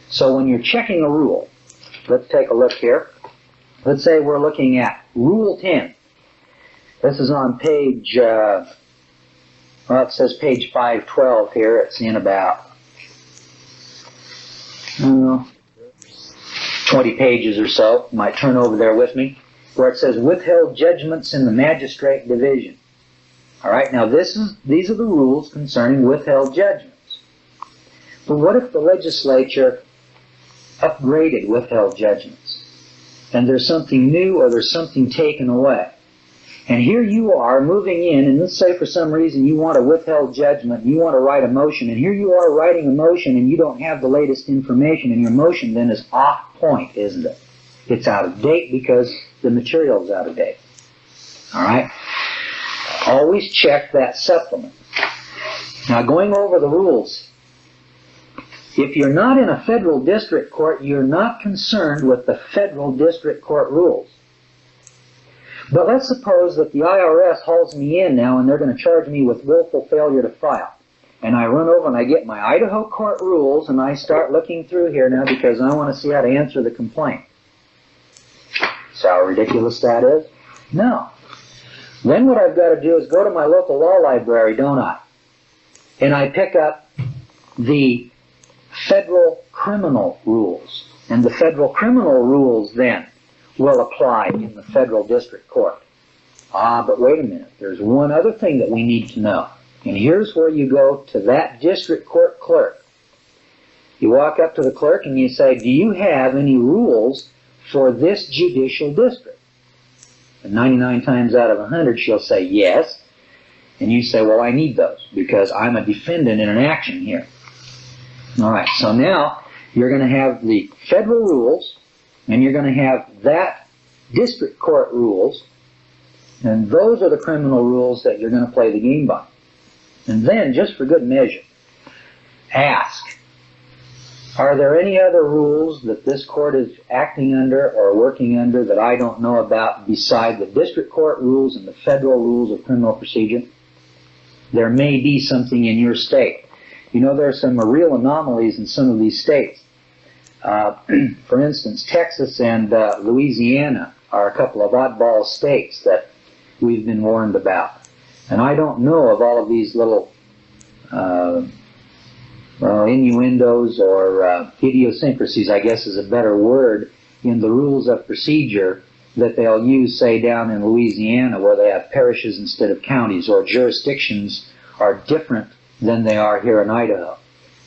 So when you're checking a rule, let's take a look here. Let's say we're looking at Rule 10. This is on page, well, it says page 512 here. It's in about 20 pages or so. You might turn over there with me, where it says withheld judgments in the magistrate division. All right, now these are the rules concerning withheld judgments. But what if the legislature upgraded withheld judgments, and there's something new or there's something taken away? And here you are moving in, and let's say for some reason you want a withheld judgment, you want to write a motion, and here you are writing a motion and you don't have the latest information, and your motion then is off point, isn't it? It's out of date because the material is out of date. All right? Always check that supplement. Now, going over the rules, if you're not in a federal district court, you're not concerned with the federal district court rules. But let's suppose that the IRS hauls me in now and they're going to charge me with willful failure to file. And I run over and I get my Idaho court rules and I start looking through here now because I want to see how to answer the complaint. See how ridiculous that is? No. Then what I've got to do is go to my local law library, don't I? And I pick up the federal criminal rules. And the federal criminal rules then will apply in the federal district court. Ah, but wait a minute. There's one other thing that we need to know. And here's where you go to that district court clerk. You walk up to the clerk and you say, do you have any rules for this judicial district? And 99 times out of 100 she'll say yes. And you say, well, I need those because I'm a defendant in an action here. All right, so now you're going to have the federal rules and you're going to have that district court rules, and those are the criminal rules that you're going to play the game by. And then, just for good measure, ask, are there any other rules that this court is acting under or working under that I don't know about beside the district court rules and the federal rules of criminal procedure? There may be something in your state. You know, there are some real anomalies in some of these states. For instance, Texas and Louisiana are a couple of oddball states that we've been warned about. And I don't know of all of these little innuendos or idiosyncrasies, I guess is a better word, in the rules of procedure that they'll use, say, down in Louisiana where they have parishes instead of counties, or jurisdictions are different than they are here in Idaho.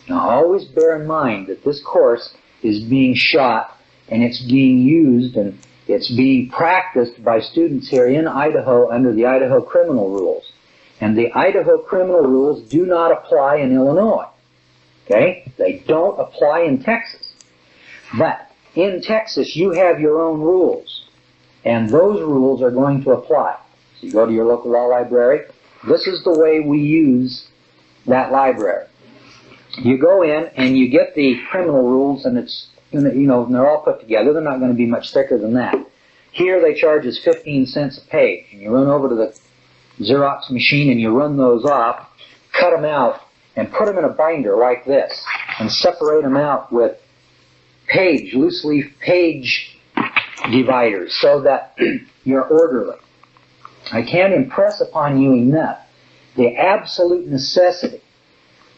Now, always bear in mind that this course is being shot and it's being used and it's being practiced by students here in Idaho under the Idaho criminal rules. And the Idaho criminal rules do not apply in Illinois. Okay? They don't apply in Texas. But in Texas, you have your own rules. And those rules are going to apply. So you go to your local law library. This is the way we use that library. You go in and you get the criminal rules, and it's, you know, they're all put together. They're not going to be much thicker than that. Here they charge us 15 cents a page. And you run over to the Xerox machine and you run those off, cut them out, and put them in a binder like this, and separate them out with loose leaf page dividers so that you're orderly. I can't impress upon you enough the absolute necessity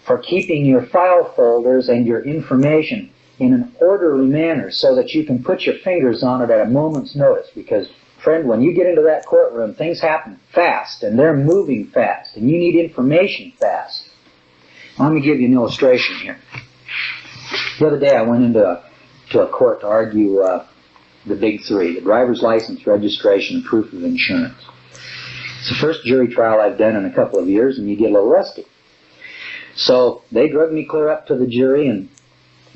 for keeping your file folders and your information in an orderly manner so that you can put your fingers on it at a moment's notice. Because, friend, when you get into that courtroom, things happen fast, and they're moving fast, and you need information fast. Let me give you an illustration here. The other day I went into a court to argue the big three: the driver's license, registration, and proof of insurance. It's the first jury trial I've done in a couple of years, and you get a little rusty. So they drugged me clear up to the jury, and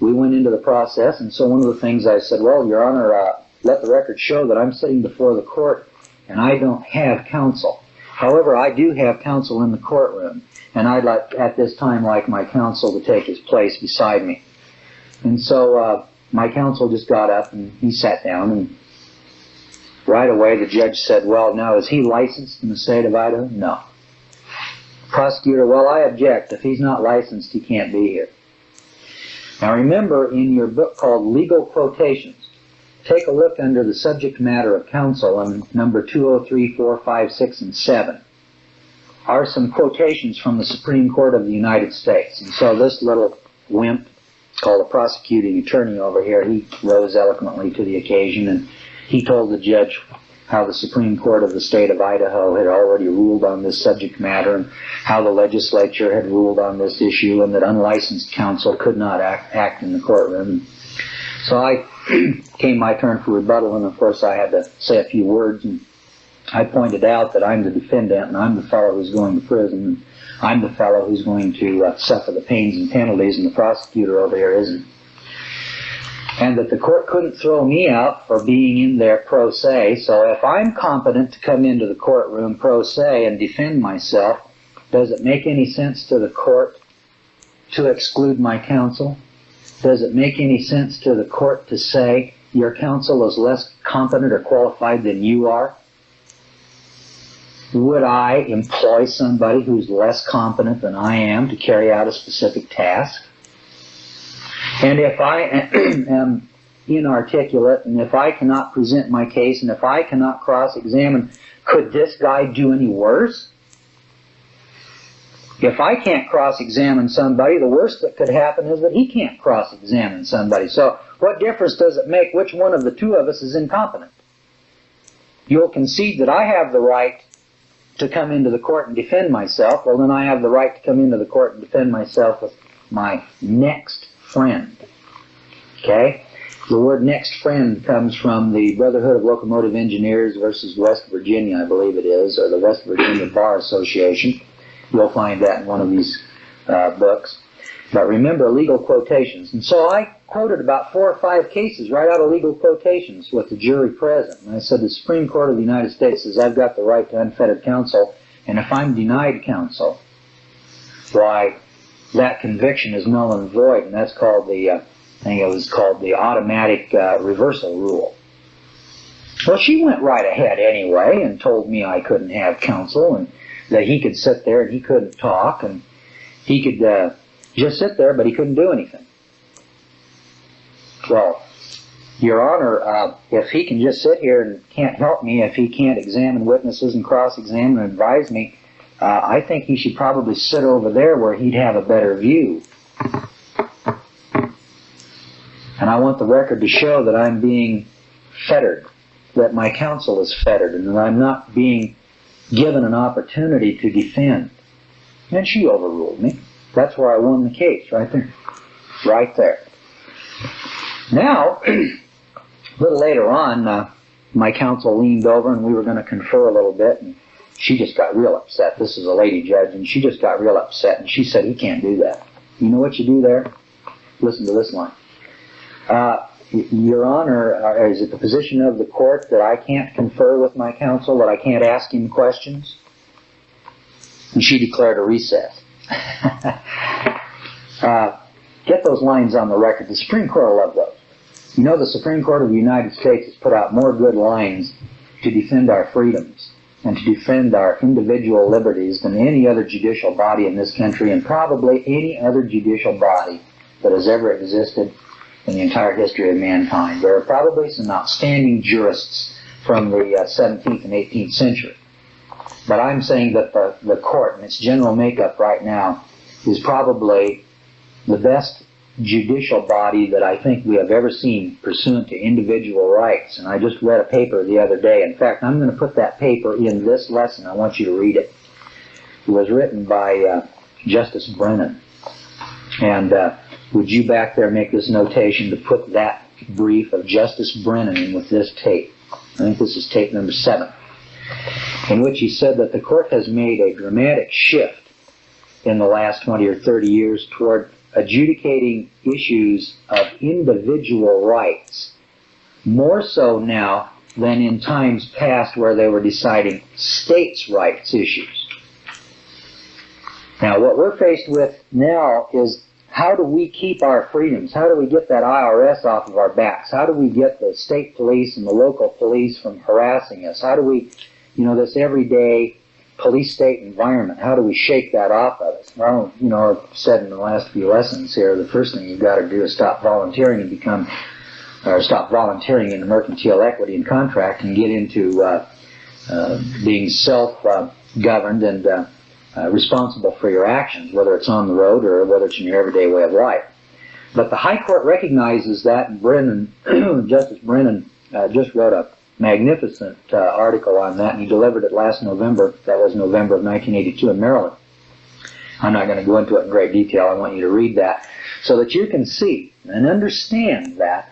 we went into the process. And so one of the things I said, well, Your Honor, let the record show that I'm sitting before the court, and I don't have counsel. However, I do have counsel in the courtroom, and I'd like, at this time, like my counsel to take his place beside me. And so my counsel just got up, and he sat down, and right away the judge said, well, now, is he licensed in the state of Idaho? No. Prosecutor, well, I object. If he's not licensed, he can't be here. Now remember, in your book called Legal Quotations, take a look under the subject matter of counsel on number 203, 4, 5, 6, and 7. Are some quotations from the Supreme Court of the United States. And so this little wimp, called a prosecuting attorney over here, he rose eloquently to the occasion, and he told the judge how the Supreme Court of the state of Idaho had already ruled on this subject matter, and how the legislature had ruled on this issue, and that unlicensed counsel could not act in the courtroom. So came my turn for rebuttal, and of course I had to say a few words, and I pointed out that I'm the defendant, and I'm the fellow who's going to prison, and I'm the fellow who's going to suffer the pains and penalties, and the prosecutor over here isn't. And that the court couldn't throw me out for being in there pro se, so if I'm competent to come into the courtroom pro se and defend myself, does it make any sense to the court to exclude my counsel? Does it make any sense to the court to say your counsel is less competent or qualified than you are? Would I employ somebody who's less competent than I am to carry out a specific task? And if I am inarticulate, and if I cannot present my case, and if I cannot cross-examine, could this guy do any worse? If I can't cross-examine somebody, the worst that could happen is that he can't cross-examine somebody. So what difference does it make which one of the two of us is incompetent? You'll concede that I have the right to come into the court and defend myself. Well, then I have the right to come into the court and defend myself with my next friend. Okay? The word next friend comes from the Brotherhood of Locomotive Engineers versus West Virginia, I believe it is, or the West Virginia Bar Association. You'll find that in one of these books. But remember, legal quotations. And so I quoted about 4 or 5 cases right out of legal quotations with the jury present. And I said, the Supreme Court of the United States says I've got the right to unfettered counsel, and if I'm denied counsel, why, that conviction is null and void, and that's called the, I think it was called the automatic reversal rule. Well, she went right ahead anyway and told me I couldn't have counsel, and that he could sit there and he couldn't talk, and he could just sit there, but he couldn't do anything. Well, Your Honor, if he can just sit here and can't help me, if he can't examine witnesses and cross-examine and advise me, I think he should probably sit over there where he'd have a better view. And I want the record to show that I'm being fettered, that my counsel is fettered, and that I'm not being given an opportunity to defend. And she overruled me. That's where I won the case, right there. Right there. Now, a little later on, my counsel leaned over and we were going to confer a little bit, and she just got real upset. This is a lady judge, and she just got real upset, and she said, he can't do that. You know what you do there? Listen to this line. Your Honor, is it the position of the court that I can't confer with my counsel, that I can't ask him questions? And she declared a recess. Get those lines on the record. The Supreme Court will love those. You know, the Supreme Court of the United States has put out more good lines to defend our freedoms and to defend our individual liberties than any other judicial body in this country, and probably any other judicial body that has ever existed in the entire history of mankind. There are probably some outstanding jurists from the 17th and 18th century. But I'm saying that the court in its general makeup right now is probably the best judicial body that I think we have ever seen pursuant to individual rights. And I just read a paper the other day. In fact, I'm going to put that paper in this lesson. I want you to read it. It was written by Justice Brennan. And would you back there make this notation to put that brief of Justice Brennan in with this tape? I think this is tape number 7. In which he said that the court has made a dramatic shift in the last 20 or 30 years toward adjudicating issues of individual rights, more so now than in times past where they were deciding states' rights issues. Now, what we're faced with now is, how do we keep our freedoms? How do we get that IRS off of our backs? How do we get the state police and the local police from harassing us? How do we, this everyday police state environment. How do we shake that off of us? Well, you know, I've said in the last few lessons here, the first thing you've got to do is stop volunteering and stop volunteering into mercantile equity and contract and get into being self-governed and responsible for your actions, whether it's on the road or whether it's in your everyday way of life. But the High Court recognizes that, and Justice Brennan just wrote a magnificent article on that, and he delivered it last November. That was November of 1982 in Maryland. I'm not going to go into it in great detail. I want you to read that so that you can see and understand that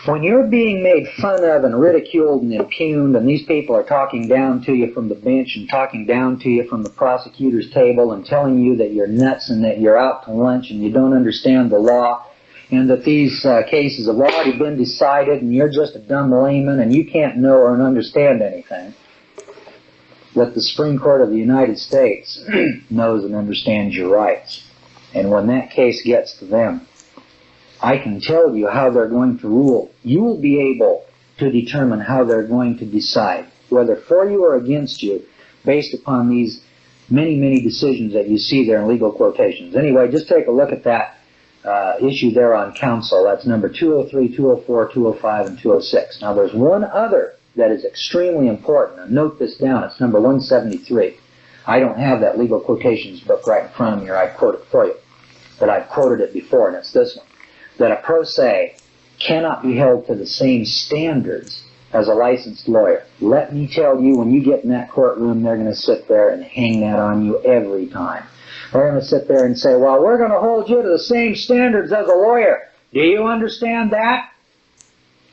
when you're being made fun of and ridiculed and impugned, and these people are talking down to you from the bench and talking down to you from the prosecutor's table and telling you that you're nuts and that you're out to lunch and you don't understand the law, and that these cases have already been decided and you're just a dumb layman and you can't know or understand anything, that the Supreme Court of the United States knows and understands your rights. And when that case gets to them, I can tell you how they're going to rule. You will be able to determine how they're going to decide, whether for you or against you, based upon these many, many decisions that you see there in legal quotations. Anyway, just take a look at that issue there on counsel. That's number 203, 204, 205, and 206. Now there's one other that is extremely important. And note this down. It's number 173. I don't have that legal quotations book right in front of me, or I'd quote it for you. But I've quoted it before, and it's this one. That a pro se cannot be held to the same standards as a licensed lawyer. Let me tell you, when you get in that courtroom, they're going to sit there and hang that on you every time. They're going to sit there and say, well, we're going to hold you to the same standards as a lawyer. Do you understand that?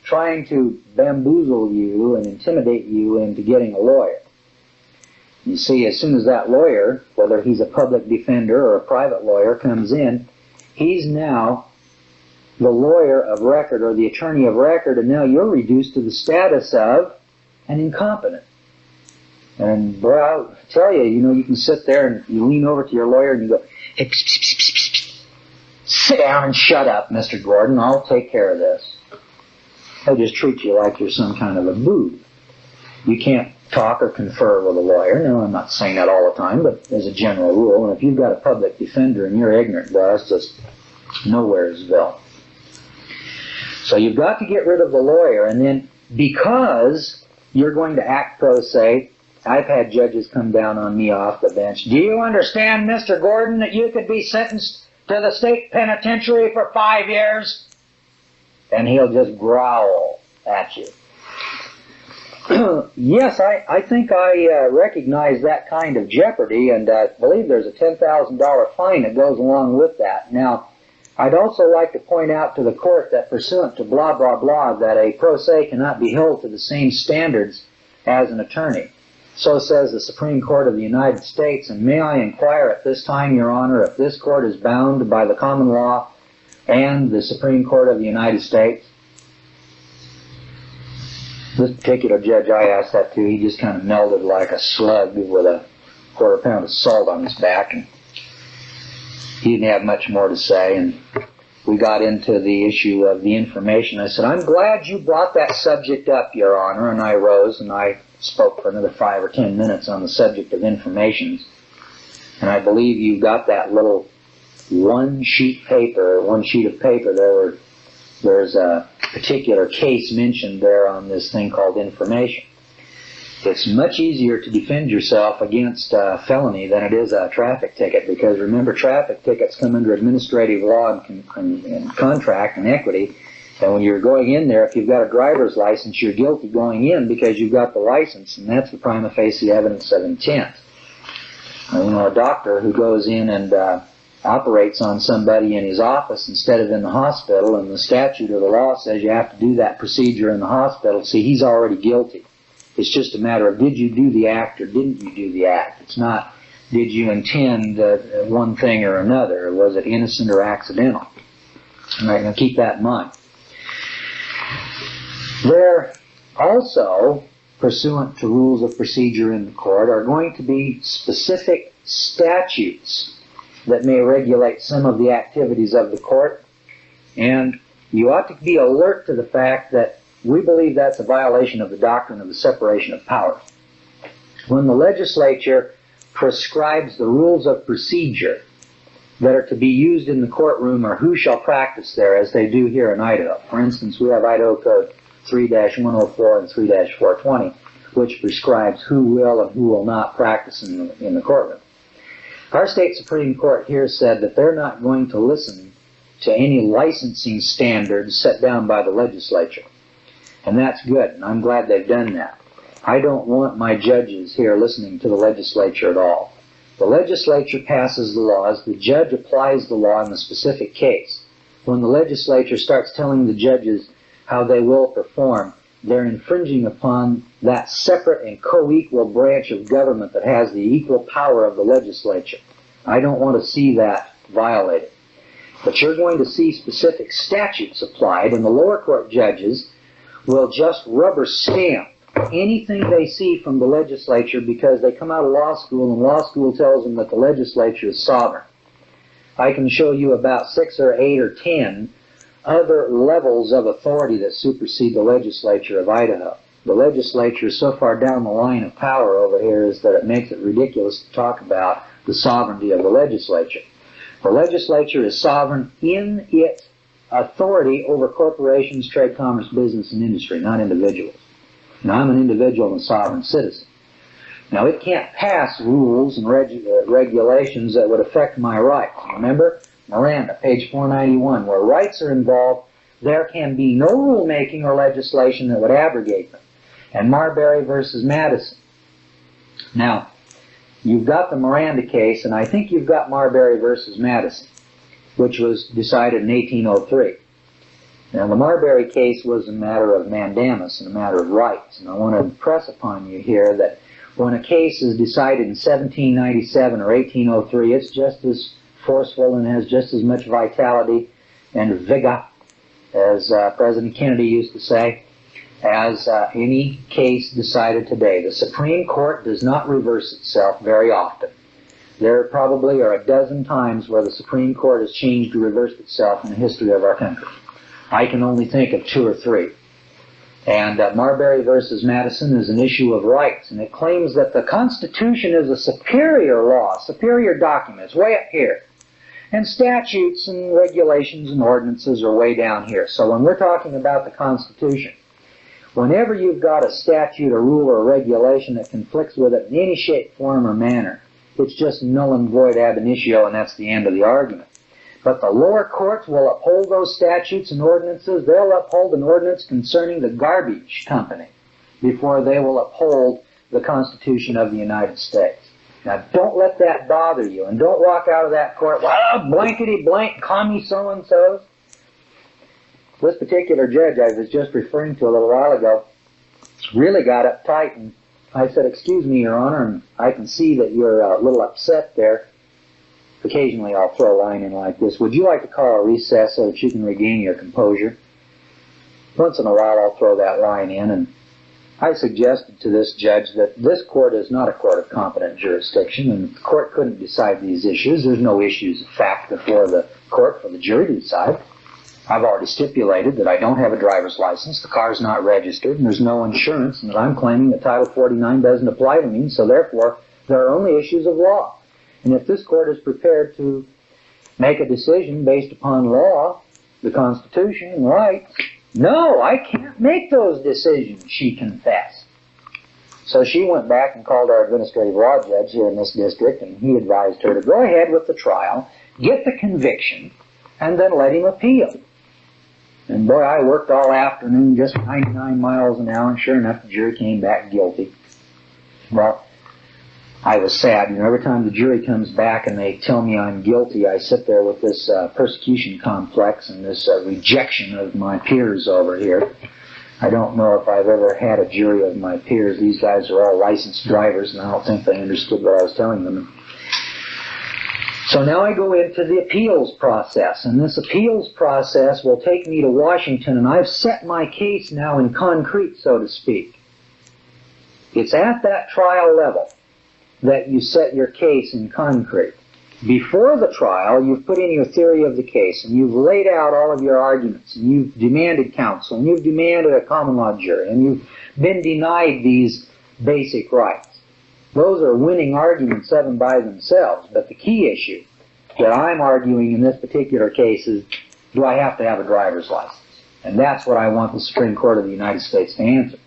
Trying to bamboozle you and intimidate you into getting a lawyer. You see, as soon as that lawyer, whether he's a public defender or a private lawyer, comes in, he's now the lawyer of record or the attorney of record, and now you're reduced to the status of an incompetent. And boy, I'll tell you, you know, you can sit there and you lean over to your lawyer and you go, hey, psst, psst, psst, psst, psst. Sit down and shut up, Mr. Gordon. I'll take care of this. They'll just treat you like you're some kind of a boob. You can't talk or confer with a lawyer. No, I'm not saying that all the time, but as a general rule. And if you've got a public defender and you're ignorant, well, it's just nowheresville. So you've got to get rid of the lawyer, and then because you're going to act pro se, I've had judges come down on me off the bench. Do you understand, Mr. Gordon, that you could be sentenced to the state penitentiary for 5 years? And he'll just growl at you. Yes, I think I recognize that kind of jeopardy, and I believe there's a $10,000 fine that goes along with that. Now, I'd also like to point out to the court that pursuant to blah, blah, blah, that a pro se cannot be held to the same standards as an attorney. So says the Supreme Court of the United States, and may I inquire at this time, Your Honor, if this court is bound by the common law and the Supreme Court of the United States? This particular judge I asked that to, he just kind of melted like a slug with a quarter pound of salt on his back, and he didn't have much more to say, and we got into the issue of the information. I said, I'm glad you brought that subject up, Your Honor, and I rose and I spoke for another 5 or 10 minutes on the subject of information. And I believe you got that little one sheet of paper there. There's a particular case mentioned there on this thing called information. It's much easier to defend yourself against a felony than it is a traffic ticket, because remember, traffic tickets come under administrative law and contract and equity, and when you're going in there, if you've got a driver's license, you're guilty going in because you've got the license, and that's the prima facie evidence of intent. You know, a doctor who goes in and operates on somebody in his office instead of in the hospital, and the statute or the law says you have to do that procedure in the hospital, see, he's already guilty. It's just a matter of did you do the act or didn't you do the act. It's not did you intend one thing or another. Was it innocent or accidental? All right, now keep that in mind. There also, pursuant to rules of procedure in the court, are going to be specific statutes that may regulate some of the activities of the court, and you ought to be alert to the fact that we believe that's a violation of the doctrine of the separation of powers. when the legislature prescribes the rules of procedure that are to be used in the courtroom or who shall practice there, as they do here in Idaho. For instance, we have Idaho Code 3-104 and 3-420, which prescribes who will and who will not practice in the courtroom. Our state Supreme Court here said that they're not going to listen to any licensing standards set down by the legislature. And that's good, and I'm glad they've done that. I don't want my judges here listening to the legislature at all. The legislature passes the laws, the judge applies the law in the specific case. When the legislature starts telling the judges how they will perform, they're infringing upon that separate and co-equal branch of government that has the equal power of the legislature. I don't want to see that violated. But you're going to see specific statutes applied, and the lower court judges will just rubber stamp anything they see from the legislature because they come out of law school and law school tells them that the legislature is sovereign. I can show you about 6 or 8 or 10 other levels of authority that supersede the legislature of Idaho. The legislature is so far down the line of power over here is that it makes it ridiculous to talk about the sovereignty of the legislature. The legislature is sovereign in its authority over corporations, trade, commerce, business, and industry, not individuals. Now, I'm an individual and a sovereign citizen. Now, it can't pass rules and regulations that would affect my rights. Remember, Miranda, page 491, where rights are involved, there can be no rulemaking or legislation that would abrogate them. And Marbury versus Madison. Now, you've got the Miranda case, and I think you've got Marbury versus Madison, which was decided in 1803. Now, the Marbury case was a matter of mandamus and a matter of rights. And I want to impress upon you here that when a case is decided in 1797 or 1803, it's just as forceful and has just as much vitality and vigor, as President Kennedy used to say, as any case decided today. The Supreme Court does not reverse itself very often. There probably are a dozen times where the Supreme Court has changed or reversed itself in the history of our country. I can only think of 2 or 3. And Marbury versus Madison is an issue of rights, and it claims that the Constitution is a superior law, superior document. It's way up here. And statutes and regulations and ordinances are way down here. So when we're talking about the Constitution, whenever you've got a statute, a rule, or a regulation that conflicts with it in any shape, form, or manner, it's just null and void ab initio, and that's the end of the argument. But the lower courts will uphold those statutes and ordinances. They'll uphold an ordinance concerning the garbage company before they will uphold the Constitution of the United States. Now, don't let that bother you, and don't walk out of that court, well, blankety blank, commie so-and-so. This particular judge I was just referring to a little while ago really got uptight, and I said, excuse me, Your Honor, and I can see that you're a little upset there. Occasionally I'll throw a line in like this. Would you like to call a recess so that you can regain your composure? Once in a while I'll throw that line in, and I suggested to this judge that this court is not a court of competent jurisdiction, and the court couldn't decide these issues. There's no issues of fact before the court for the jury to decide. I've already stipulated that I don't have a driver's license, the car's not registered, and there's no insurance, and that I'm claiming that Title 49 doesn't apply to me, so therefore there are only issues of law. And if this court is prepared to make a decision based upon law, the Constitution, and rights, no, I can't make those decisions, she confessed. So she went back and called our administrative law judge here in this district, and he advised her to go ahead with the trial, get the conviction, and then let him appeal. And boy, I worked all afternoon, just 99 miles an hour, and sure enough, the jury came back guilty. Well, I was sad. Every time the jury comes back and they tell me I'm guilty, I sit there with this persecution complex and this rejection of my peers over here. I don't know if I've ever had a jury of my peers. These guys are all licensed drivers, and I don't think they understood what I was telling them. So now I go into the appeals process, and this appeals process will take me to Washington, and I've set my case now in concrete, so to speak. It's at that trial level that you set your case in concrete. Before the trial, you've put in your theory of the case, and you've laid out all of your arguments, and you've demanded counsel, and you've demanded a common law jury, and you've been denied these basic rights. Those are winning arguments of them by themselves. But the key issue that I'm arguing in this particular case is, do I have to have a driver's license? And that's what I want the Supreme Court of the United States to answer.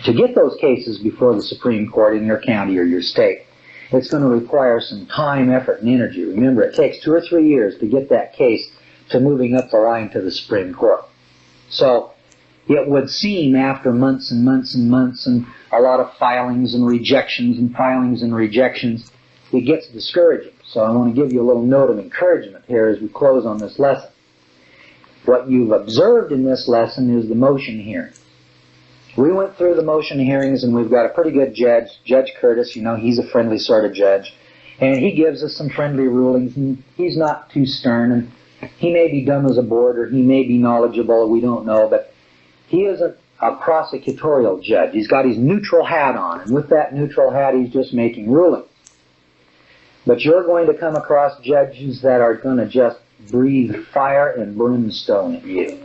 To get those cases before the Supreme Court in your county or your state, it's going to require some time, effort, and energy. Remember, it takes 2 or 3 years to get that case to moving up the line to the Supreme Court. So it would seem after months and months and months and a lot of filings and rejections and filings and rejections, it gets discouraging. So I want to give you a little note of encouragement here as we close on this lesson. What you've observed in this lesson is the motion hearing. We went through the motion hearings, and we've got a pretty good judge, Judge Curtis. You know, he's a friendly sort of judge. And he gives us some friendly rulings, and he's not too stern. And he may be dumb as a board, or he may be knowledgeable, we don't know. But he isn't a prosecutorial judge. He's got his neutral hat on, and with that neutral hat, he's just making rulings. But you're going to come across judges that are going to just breathe fire and brimstone at you.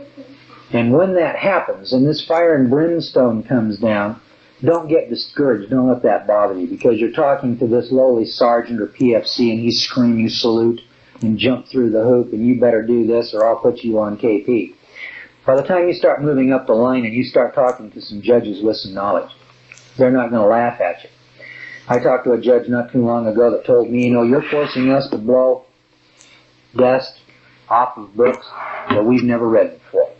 And when that happens, and this fire and brimstone comes down, don't get discouraged. Don't let that bother you, because you're talking to this lowly sergeant or PFC, and he's screaming, you salute, and jump through the hoop, and you better do this, or I'll put you on KP. By the time you start moving up the line and you start talking to some judges with some knowledge, they're not going to laugh at you. I talked to a judge not too long ago that told me, you know, you're forcing us to blow dust off of books that we've never read before.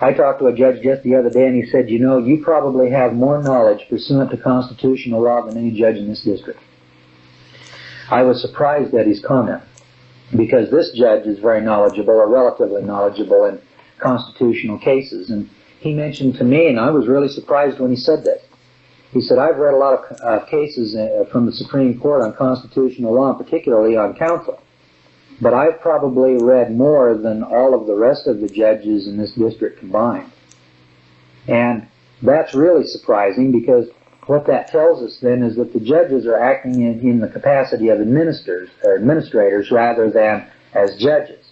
I talked to a judge just the other day, and he said, you know, you probably have more knowledge pursuant to constitutional law than any judge in this district. I was surprised at his comment, because this judge is very knowledgeable, or relatively knowledgeable, in constitutional cases. And he mentioned to me, and I was really surprised when he said this. He said, I've read a lot of cases from the Supreme Court on constitutional law, and particularly on counsel. But I've probably read more than all of the rest of the judges in this district combined. And that's really surprising, because what that tells us then is that the judges are acting in the capacity of administrators rather than as judges.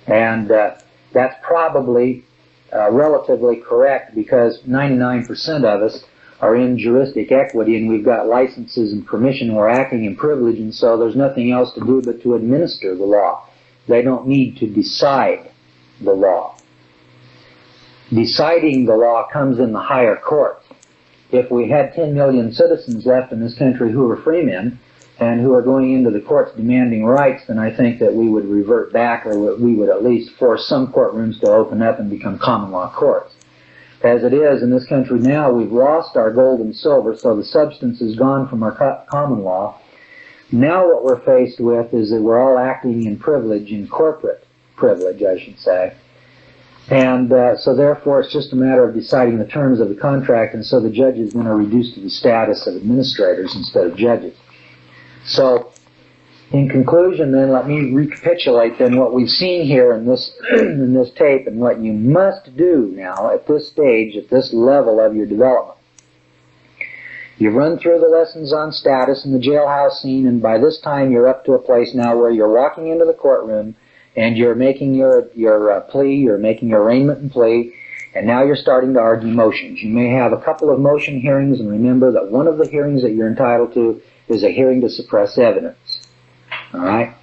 And that's probably relatively correct, because 99% of us are in juristic equity, and we've got licenses and permission, and we're acting in privilege, and so there's nothing else to do but to administer the law. They don't need to decide the law. Deciding the law comes in the higher courts. If we had 10 million citizens left in this country who are free men and who are going into the courts demanding rights, then I think that we would revert back, or we would at least force some courtrooms to open up and become common law courts. As it is, in this country now, we've lost our gold and silver, so the substance is gone from our common law. Now what we're faced with is that we're all acting in privilege, in corporate privilege, I should say. And so therefore it's just a matter of deciding the terms of the contract, and so the judge is going to reduce to the status of administrators instead of judges. So, in conclusion then, let me recapitulate then what we've seen here in this in this tape, and what you must do now at this stage, at this level of your development. You've run through the lessons on status and the jailhouse scene, and by this time you're up to a place now where you're walking into the courtroom and you're making your plea, you're making your arraignment and plea, and now you're starting to argue motions. You may have a couple of motion hearings, and remember that one of the hearings that you're entitled to is a hearing to suppress evidence. All right?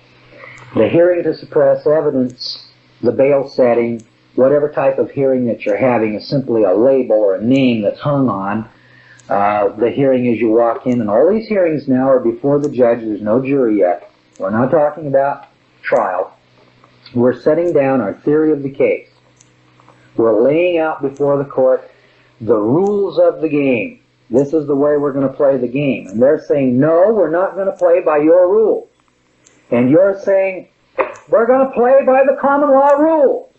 The hearing to suppress evidence, the bail setting, whatever type of hearing that you're having is simply a label or a name that's hung on the hearing as you walk in. And all these hearings now are before the judge. There's no jury yet. We're not talking about trial. We're setting down our theory of the case. We're laying out before the court the rules of the game. This is the way we're going to play the game. And they're saying, no, we're not going to play by your rules. And you're saying, we're going to play by the common law rules.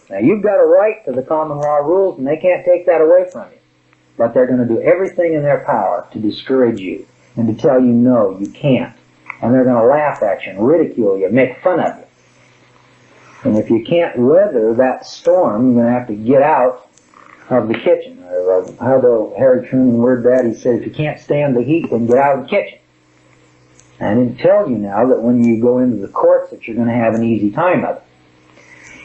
Now, you've got a right to the common law rules, and they can't take that away from you. But they're going to do everything in their power to discourage you and to tell you, no, you can't. And they're going to laugh at you and ridicule you and make fun of you. And if you can't weather that storm, you're going to have to get out of the kitchen. Or how do Harry Truman word that? He said, if you can't stand the heat, then get out of the kitchen. I didn't tell you now that when you go into the courts that you're going to have an easy time of it.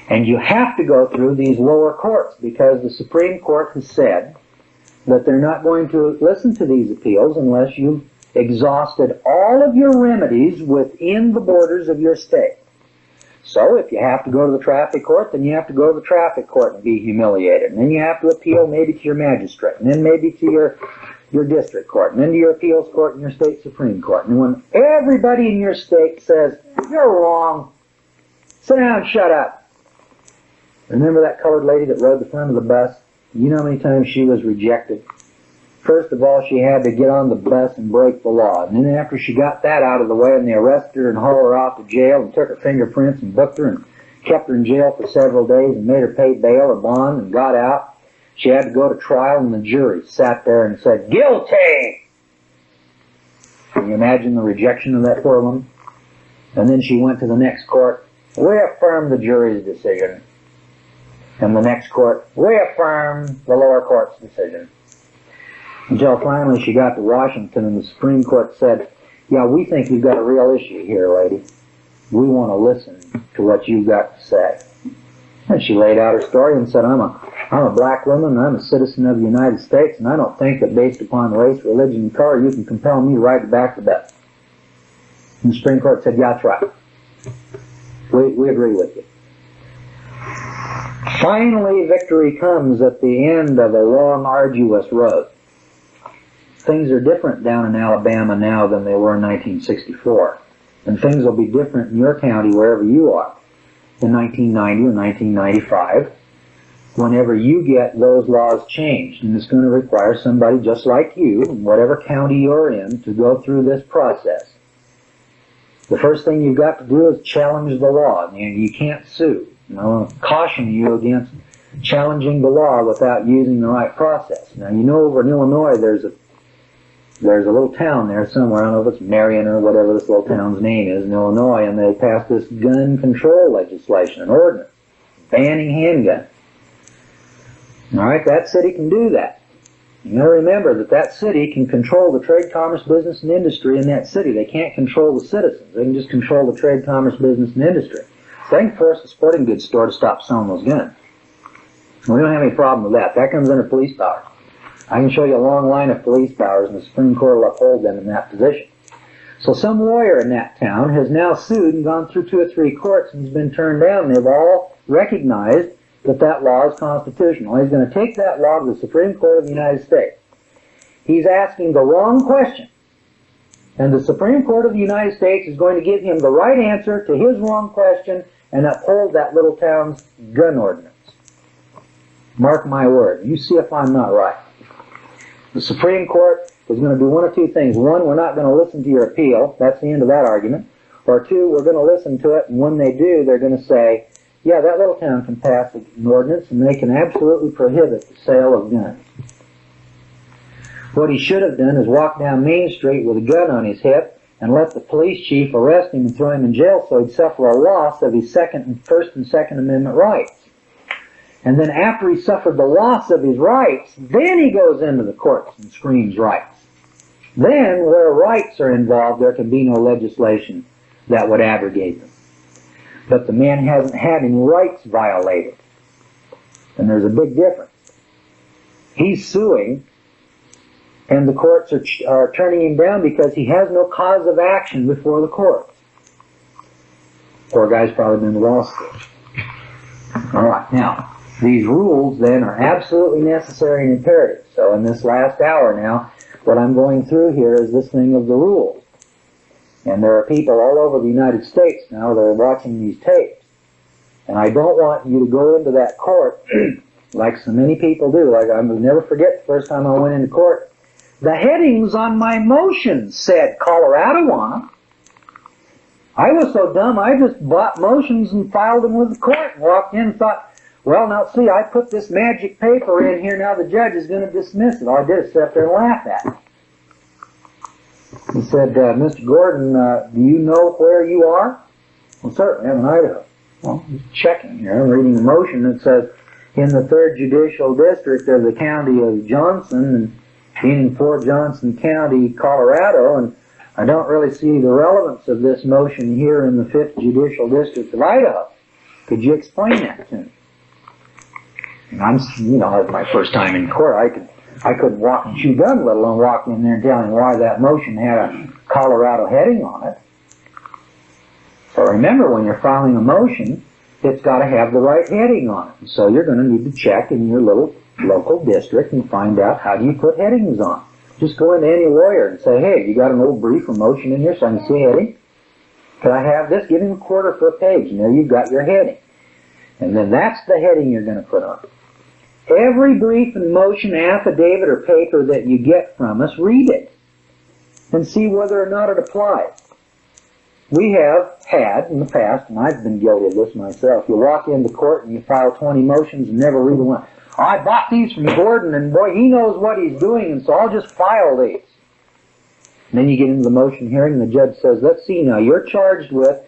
And you have to go through these lower courts, because the Supreme Court has said that they're not going to listen to these appeals unless you've exhausted all of your remedies within the borders of your state. So if you have to go to the traffic court, then you have to go to the traffic court and be humiliated. And then you have to appeal maybe to your magistrate, and then maybe to your district court, and then to your appeals court and your state Supreme Court. And when everybody in your state says, you're wrong, sit down and shut up. Remember that colored lady that rode the front of the bus? You know how many times she was rejected? First of all, she had to get on the bus and break the law. And then after she got that out of the way and they arrested her and hauled her off to jail and took her fingerprints and booked her and kept her in jail for several days and made her pay bail or bond and got out, she had to go to trial and the jury sat there and said, guilty! Can you imagine the rejection of that poor woman? And then she went to the next court. We affirm the jury's decision. And the next court, we affirm the lower court's decision. Until finally she got to Washington and the Supreme Court said, yeah, we think you've got a real issue here, lady. We want to listen to what you've got to say. And she laid out her story and said, I'm a black woman, I'm a citizen of the United States, and I don't think that based upon race, religion, and color, you can compel me to ride the back of the bus. And the Supreme Court said, yeah, that's right. We agree with you. Finally, victory comes at the end of a long, arduous road. Things are different down in Alabama now than they were in 1964. And things will be different in your county, wherever you are, in 1990 or 1995, whenever you get those laws changed. And it's going to require somebody just like you, in whatever county you're in, to go through this process. The first thing you've got to do is challenge the law. And you can't sue. I'll caution you against challenging the law without using the right process. Now, you know over in Illinois there's a little town there somewhere, I don't know if it's Marion or whatever this little town's name is in Illinois, and they passed this gun control legislation, an ordinance, banning handguns. Alright, that city can do that. You gotta remember that city can control the trade, commerce, business, and industry in that city. They can't control the citizens. They can just control the trade, commerce, business, and industry. So they can force the sporting goods store to stop selling those guns. We don't have any problem with that. That comes under police power. I can show you a long line of police powers, and the Supreme Court will uphold them in that position. So some lawyer in that town has now sued and gone through 2 or 3 courts and has been turned down. They've all recognized that law is constitutional. He's going to take that law to the Supreme Court of the United States. He's asking the wrong question. And the Supreme Court of the United States is going to give him the right answer to his wrong question and uphold that little town's gun ordinance. Mark my word. You see if I'm not right. The Supreme Court is going to do one of 2 things. One, we're not going to listen to your appeal. That's the end of that argument. Or 2, we're going to listen to it, and when they do, they're going to say, yeah, that little town can pass an ordinance, and they can absolutely prohibit the sale of guns. What he should have done is walk down Main Street with a gun on his hip and let the police chief arrest him and throw him in jail so he'd suffer a loss of his First and Second Amendment rights. And then after he suffered the loss of his rights, then he goes into the courts and screams rights. Then, where rights are involved, there can be no legislation that would abrogate them. But the man hasn't had any rights violated. And there's a big difference. He's suing, and the courts are turning him down because he has no cause of action before the courts. Poor guy's probably been to law school. Alright, now, these rules then are absolutely necessary and imperative. So in this last hour now, what I'm going through here is this thing of the rules. And there are people all over the United States now that are watching these tapes. And I don't want you to go into that court like so many people do. Like I will never forget the first time I went into court. The headings on my motion said Colorado on them. I was so dumb I just bought motions and filed them with the court and walked in and thought, well, now see, I put this magic paper in here, now the judge is going to dismiss it. All I did is sit up there and laugh at it. He said, Mr. Gordon, do you know where you are? Well, certainly, I'm in Idaho. Well, I'm checking here. I'm reading the motion that says, in the 3rd Judicial District of the County of Johnson, and meaning Fort Johnson County, Colorado, and I don't really see the relevance of this motion here in the 5th Judicial District of Idaho. Could you explain that to me? And it's my first time in court. I couldn't walk and chew gum, let alone walk in there and tell him why that motion had a Colorado heading on it. So remember, when you're filing a motion, it's got to have the right heading on it. So you're going to need to check in your little local district and find out how do you put headings on. Just go into any lawyer and say, hey, you got an old brief or motion in here so I can see heading? Could I have this? Give him a quarter for a page. And there you've got your heading. And then that's the heading you're going to put on. Every brief and motion, affidavit, or paper that you get from us, read it and see whether or not it applies. We have had in the past, and I've been guilty of this myself, you walk into court and you file 20 motions and never read one. I bought these from Gordon, and boy, he knows what he's doing, and so I'll just file these. And then you get into the motion hearing, and the judge says, let's see now, you're charged with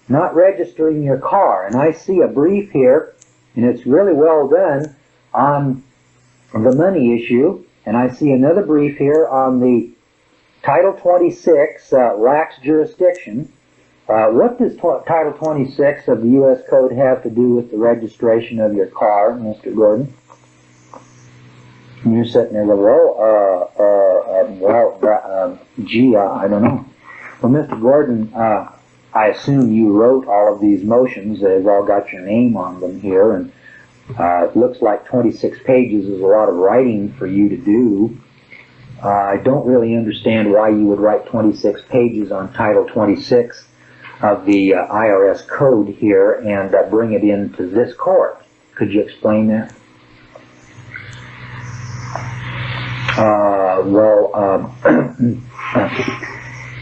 not registering your car, and I see a brief here, and it's really well done on the money issue, and I see another brief here on the Title 26 lax jurisdiction. What does Title 26 of the U.S. Code have to do with the registration of your car, Mr. Gordon? And you're sitting there going, gee, I don't know. Well, Mr. Gordon, I assume you wrote all of these motions. They've all got your name on them here, and it looks like 26 pages is a lot of writing for you to do. I don't really understand why you would write 26 pages on Title 26 of the IRS code here and bring it into this court. Could you explain that?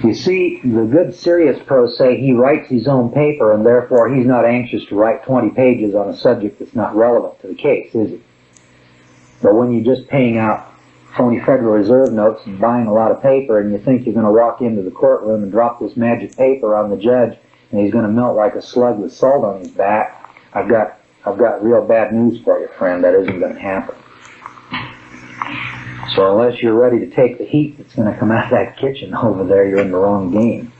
You see, the good serious pro say he writes his own paper and therefore he's not anxious to write 20 pages on a subject that's not relevant to the case, is he? But when you're just paying out phony Federal Reserve notes and buying a lot of paper and you think you're going to walk into the courtroom and drop this magic paper on the judge and he's going to melt like a slug with salt on his back, I've got real bad news for you, friend. That isn't going to happen. So unless you're ready to take the heat that's going to come out of that kitchen over there, you're in the wrong game.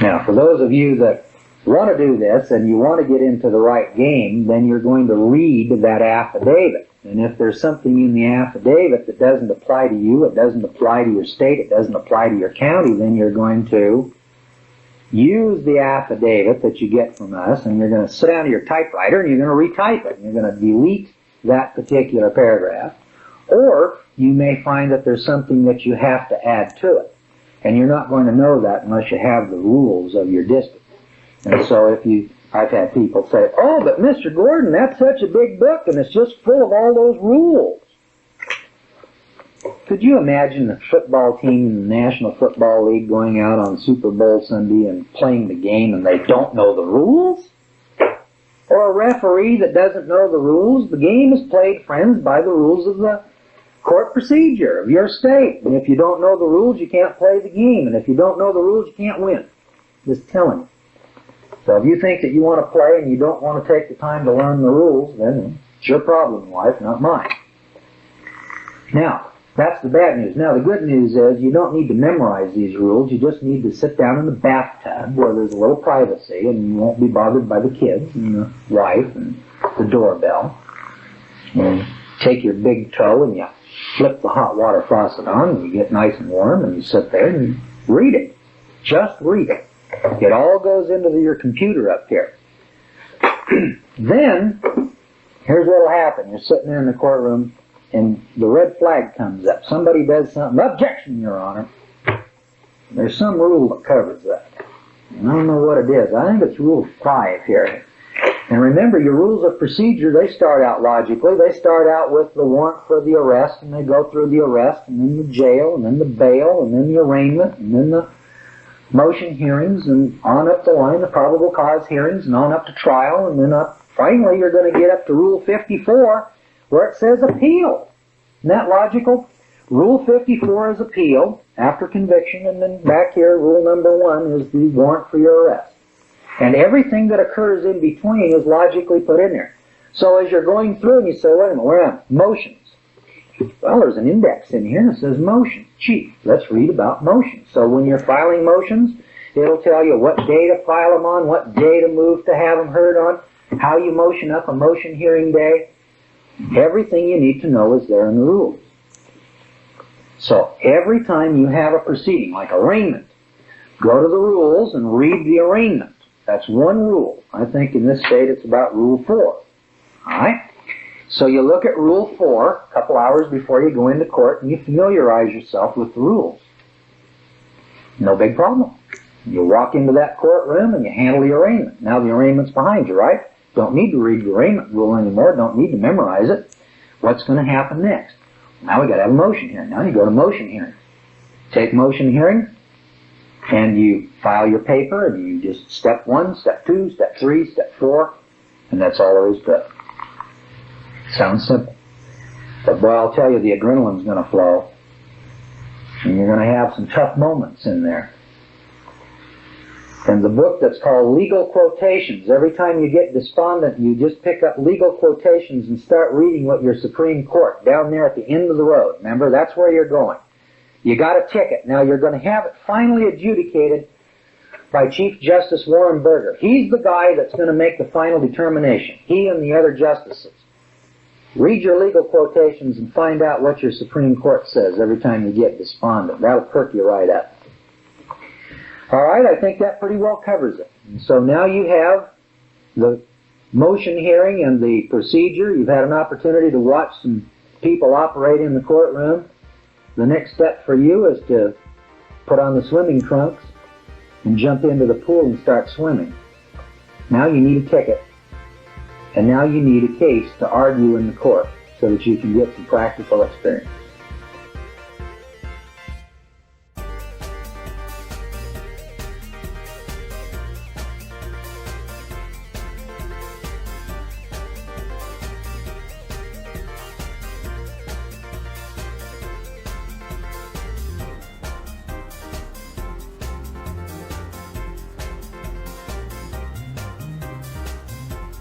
Now, for those of you that want to do this and you want to get into the right game, then you're going to read that affidavit. And if there's something in the affidavit that doesn't apply to you, it doesn't apply to your state, it doesn't apply to your county, then you're going to use the affidavit that you get from us, and you're going to sit down to your typewriter and you're going to retype it. You're going to delete that particular paragraph. Or you may find that there's something that you have to add to it. And you're not going to know that unless you have the rules of your district. And so I've had people say, oh, but Mr. Gordon, that's such a big book and it's just full of all those rules. Could you imagine the football team in the National Football League going out on Super Bowl Sunday and playing the game and they don't know the rules? Or a referee that doesn't know the rules? The game is played, friends, by the rules of the court procedure of your state. And if you don't know the rules, you can't play the game. And if you don't know the rules, you can't win. Just telling you. So if you think that you want to play and you don't want to take the time to learn the rules, then it's your problem in life, not mine. Now, that's the bad news. Now, the good news is you don't need to memorize these rules. You just need to sit down in the bathtub where there's a little privacy and you won't be bothered by the kids and the wife and the doorbell. And take your big toe and you flip the hot water faucet on and you get nice and warm and you sit there and you read it. Just read it. It all goes into your computer up here. Then, here's what will happen. You're sitting there in the courtroom and the red flag comes up. Somebody does something. Objection, Your Honor. There's some rule that covers that. And I don't know what it is. I think it's Rule 5 here. And remember, your rules of procedure, they start out logically. They start out with the warrant for the arrest, and they go through the arrest, and then the jail, and then the bail, and then the arraignment, and then the motion hearings, and on up the line, the probable cause hearings, and on up to trial, and then finally you're going to get up to Rule 54, where it says appeal. Isn't that logical? Rule 54 is appeal after conviction, and then back here, Rule number 1 is the warrant for your arrest. And everything that occurs in between is logically put in there. So as you're going through and you say, wait a minute, where am I? Motions. Well, there's an index in here that says motions. Gee, let's read about motions. So when you're filing motions, it'll tell you what day to file them on, what day to move to have them heard on, how you motion up a motion hearing day, Everything you need to know is there in the rules. So every time you have a proceeding, like arraignment, go to the rules and read the arraignment. That's one rule. I think in this state it's about Rule 4. Alright? So you look at Rule 4 a couple hours before you go into court and you familiarize yourself with the rules. No big problem. You walk into that courtroom and you handle the arraignment. Now the arraignment's behind you, right? Don't need to read the arraignment rule anymore. Don't need to memorize it. What's going to happen next? Now we got to have a motion hearing. Now you go to motion hearing. Take motion hearing and you file your paper and you just step 1, step 2, step 3, step 4, and that's all there is to it. Sounds simple. But boy, I'll tell you, the adrenaline's going to flow. And you're going to have some tough moments in there. From the book that's called Legal Quotations, every time you get despondent, you just pick up legal quotations and start reading what your Supreme Court, down there at the end of the road, remember, that's where you're going. You got a ticket. Now you're going to have it finally adjudicated by Chief Justice Warren Burger. He's the guy that's going to make the final determination, he and the other justices. Read your legal quotations and find out what your Supreme Court says every time you get despondent. That'll perk you right up. All right, I think that pretty well covers it. And so now you have the motion hearing and the procedure. You've had an opportunity to watch some people operate in the courtroom. The next step for you is to put on the swimming trunks and jump into the pool and start swimming. Now you need a ticket. And now you need a case to argue in the court so that you can get some practical experience.